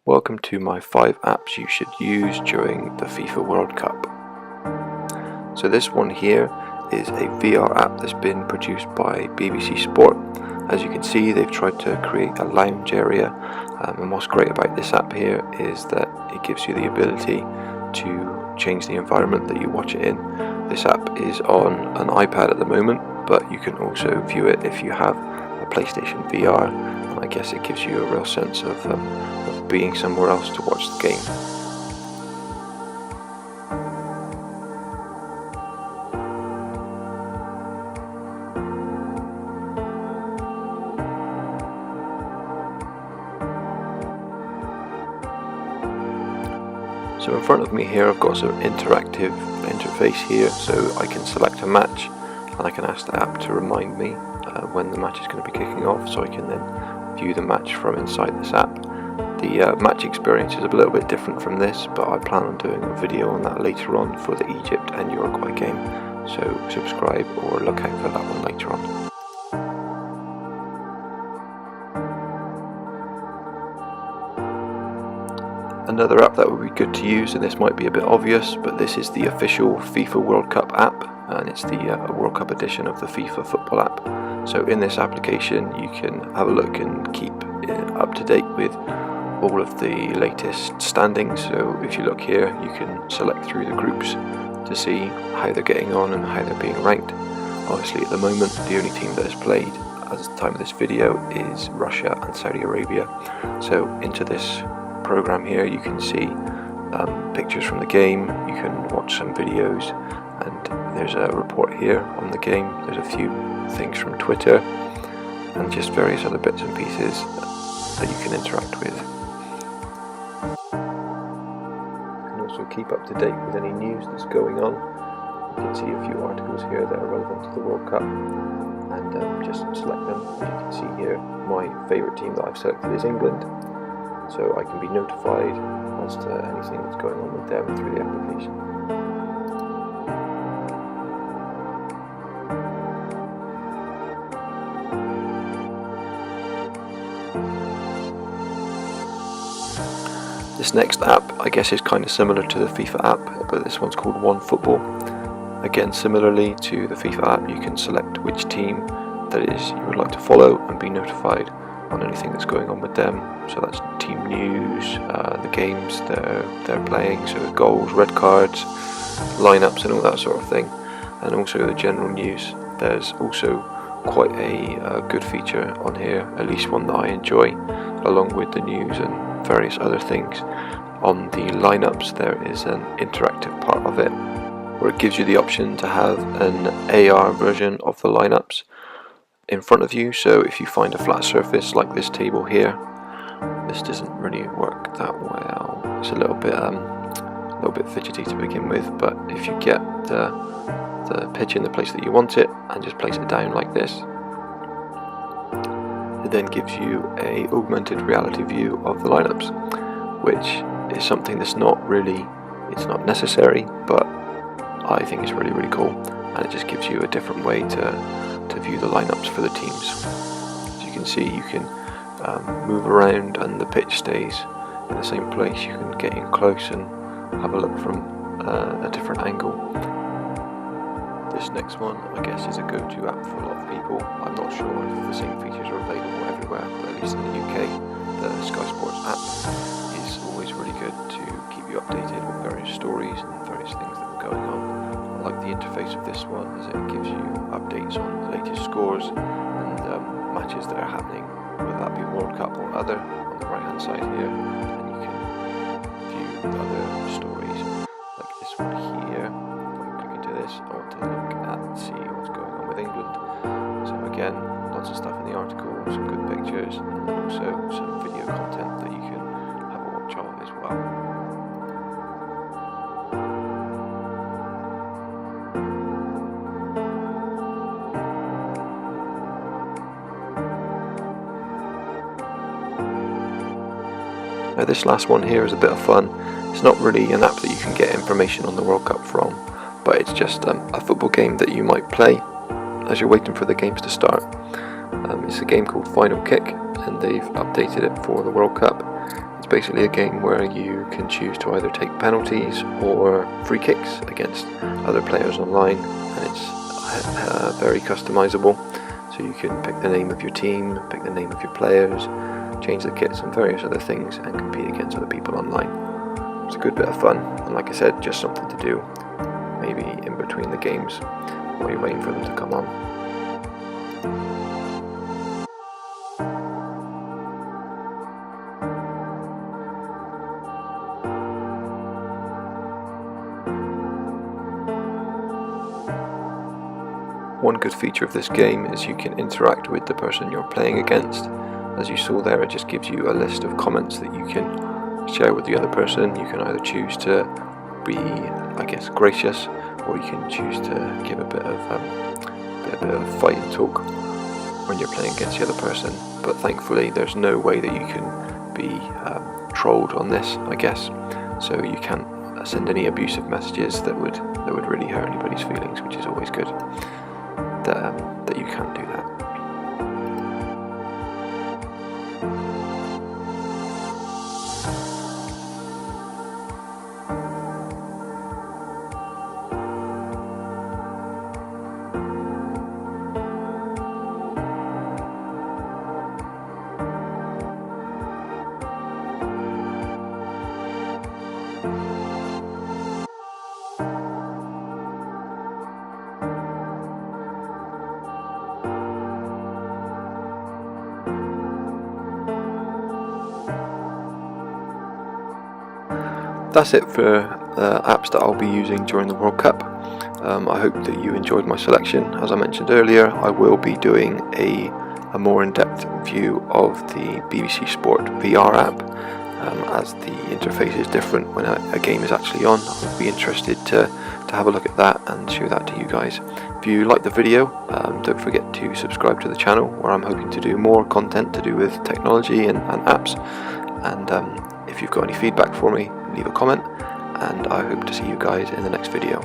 Welcome to my 5 apps you should use during the FIFA World Cup. So this one here is a VR app that's been produced by BBC Sport. As you can see, they've tried to create a lounge area, and what's great about this app here is that it gives you the ability to change the environment that you watch it in. This app is on an iPad at the moment, but you can also view it if you have a PlayStation VR, and I guess it gives you a real sense of being somewhere else to watch the game. So in front of me here I've got some interactive interface here, so I can select a match and I can ask the app to remind me when the match is going to be kicking off, so I can then view the match from inside this app. The match experience is a little bit different from this, but I plan on doing a video on that later on for the Egypt and Uruguay game, so subscribe or look out for that one later on. Another app that would be good to use, and this might be a bit obvious, but this is the official FIFA World Cup app, and it's the World Cup edition of the FIFA football app. So in this application you can have a look and keep up to date with all of the latest standings. So if you look here, you can select through the groups to see how they're getting on and how they're being ranked. Obviously at the moment the only team that has played at the time of this video is Russia and Saudi Arabia. So into this program here you can see pictures from the game, you can watch some videos, and there's a report here on the game. There's a few things from Twitter and just various other bits and pieces that you can interact with. You can also keep up to date with any news that's going on. You can see a few articles here that are relevant to the World Cup, and just select them. As you can see here, my favourite team that I've selected is England, so I can be notified as to anything that's going on with them through the application. This next app I guess is kind of similar to the FIFA app, but this one's called Onefootball. Again, similarly to the FIFA app, you can select which team that is you would like to follow and be notified on anything that's going on with them. So that's team news, the games they're playing, so the goals, red cards, lineups and all that sort of thing, and also the general news. There's also quite a good feature on here, at least one that I enjoy, along with the news and various other things. On the lineups there is an interactive part of it where it gives you the option to have an AR version of the lineups in front of you. So if you find a flat surface like this table here, this doesn't really work that well, it's a little bit fidgety to begin with, but if you get the pitch in the place that you want it and just place it down like this, it then gives you a augmented reality view of the lineups, which is something that's not necessary, but I think it's really cool, and it just gives you a different way to view the lineups for the teams. As you can see, you can move around and the pitch stays in the same place. You can get in close and have a look from a different angle. This next one I guess is a go-to app for a lot of people. I'm not sure if the same features are available everywhere, but at least in the UK the Sky Sports app is always really good to keep you updated with various stories and various things that are going on. I like the interface of this one as it gives you updates on the latest scores and matches that are happening, whether that be World Cup or other, on the right hand side here, and you can view other stories like this one here. If I click into this, I want to look at and see what's going on with England. So again, lots of stuff in the article, some good pictures, and then also some video content that you can have a watch of as well. Now this last one here is a bit of fun. It's not really an app that you can get information on the World Cup from, but it's just a football game that you might play as you're waiting for the games to start. It's a game called Final Kick, and they've updated it for the World Cup. It's basically a game where you can choose to either take penalties or free kicks against other players online, and it's very customizable. So you can pick the name of your team, pick the name of your players, change the kits and various other things, and compete against other people online. It's a good bit of fun, and like I said, just something to do maybe in between the games while you're waiting for them to come on. One good feature of this game is you can interact with the person you're playing against. As you saw there, it just gives you a list of comments that you can share with the other person. You can either choose to be, I guess, gracious, or you can choose to give a bit of fight and talk when you're playing against the other person. But thankfully, there's no way that you can be trolled on this, I guess. So you can't send any abusive messages that would really hurt anybody's feelings, which is always good. That you can't do that. That's it for apps that I'll be using during the World Cup. I hope that you enjoyed my selection. As I mentioned earlier, I will be doing a more in-depth view of the BBC Sport VR app, as the interface is different when a game is actually on. I would be interested to have a look at that and show that to you guys. If you like the video, don't forget to subscribe to the channel, where I'm hoping to do more content to do with technology and apps. And if you've got any feedback for me, leave a comment, and I hope to see you guys in the next video.